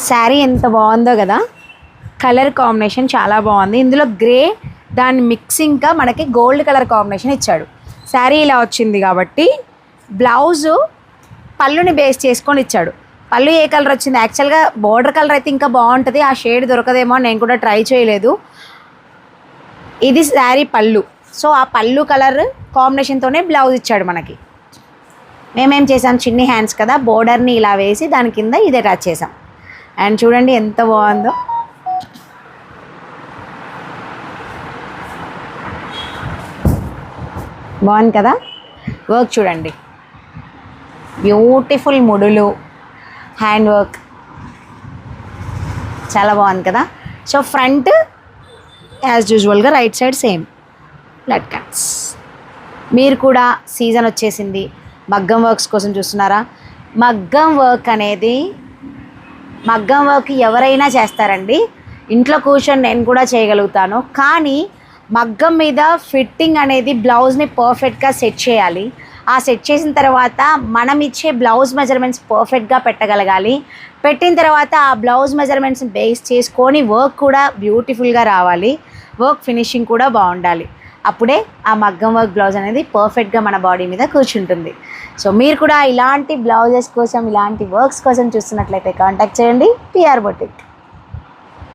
శారీ ఎంత బాగుందో కదా, కలర్ కాంబినేషన్ చాలా బాగుంది. ఇందులో గ్రే దాని మిక్సింగ్గా మనకి గోల్డ్ కలర్ కాంబినేషన్ ఇచ్చాడు. శారీ ఇలా వచ్చింది కాబట్టి బ్లౌజు పళ్ళుని బేస్ చేసుకొని ఇచ్చాడు. పళ్ళు ఏ కలర్ వచ్చింది, యాక్చువల్గా బోర్డర్ కలర్ అయితే ఇంకా బాగుంటుంది, ఆ షేడ్ దొరకదేమో నేను కూడా ట్రై చేయలేదు. ఇది శారీ పళ్ళు, సో ఆ పళ్ళు కలర్ కాంబినేషన్తోనే బ్లౌజ్ ఇచ్చాడు మనకి. మేమేం చేసాం, చిన్ని హ్యాండ్స్ కదా, బోర్డర్ని ఇలా వేసి దాని కింద ఇది అటాచ్ చేసాం. అండ్ చూడండి ఎంత బాగుందో. బాగుంది కదా. వర్క్ చూడండి, బ్యూటిఫుల్ ముడులు, హ్యాండ్ వర్క్ చాలా బాగుంది కదా. సో ఫ్రంట్ యాజ్ యూజువల్గా రైట్ సైడ్ సేమ్ లట్కన్స్. మీరు కూడా సీజన్ వచ్చేసింది, మగ్గం వర్క్స్ కోసం చూస్తున్నారా? మగ్గం వర్క్ ఎవరైనా చేస్తారండి. ఇంట్లో కూర్చొని నేను కూడా చేయగలుగుతాను, కానీ మగ్గం మీద ఫిట్టింగ్ అనేది బ్లౌజ్ని పర్ఫెక్ట్గా సెట్ చేయాలి. ఆ సెట్ చేసిన తర్వాత మనం ఇచ్చే బ్లౌజ్ మెజర్మెంట్స్ పర్ఫెక్ట్గా పెట్టగలగాలి. పెట్టిన తర్వాత ఆ బ్లౌజ్ మెజర్మెంట్స్ని బేస్ చేసుకొని వర్క్ కూడా బ్యూటిఫుల్గా రావాలి, వర్క్ ఫినిషింగ్ కూడా బాగుండాలి. అప్పుడే ఆ మగ్గం వర్క్ బ్లౌజ్ అనేది పర్ఫెక్ట్గా మన బాడీ మీద కూర్చుంటుంది. సో మీరు కూడా ఇలాంటి బ్లౌజెస్ కోసం, ఇలాంటి వర్క్స్ కోసం చూస్తున్నట్లయితే కాంటాక్ట్ చేయండి పిఆర్ బొటిక్.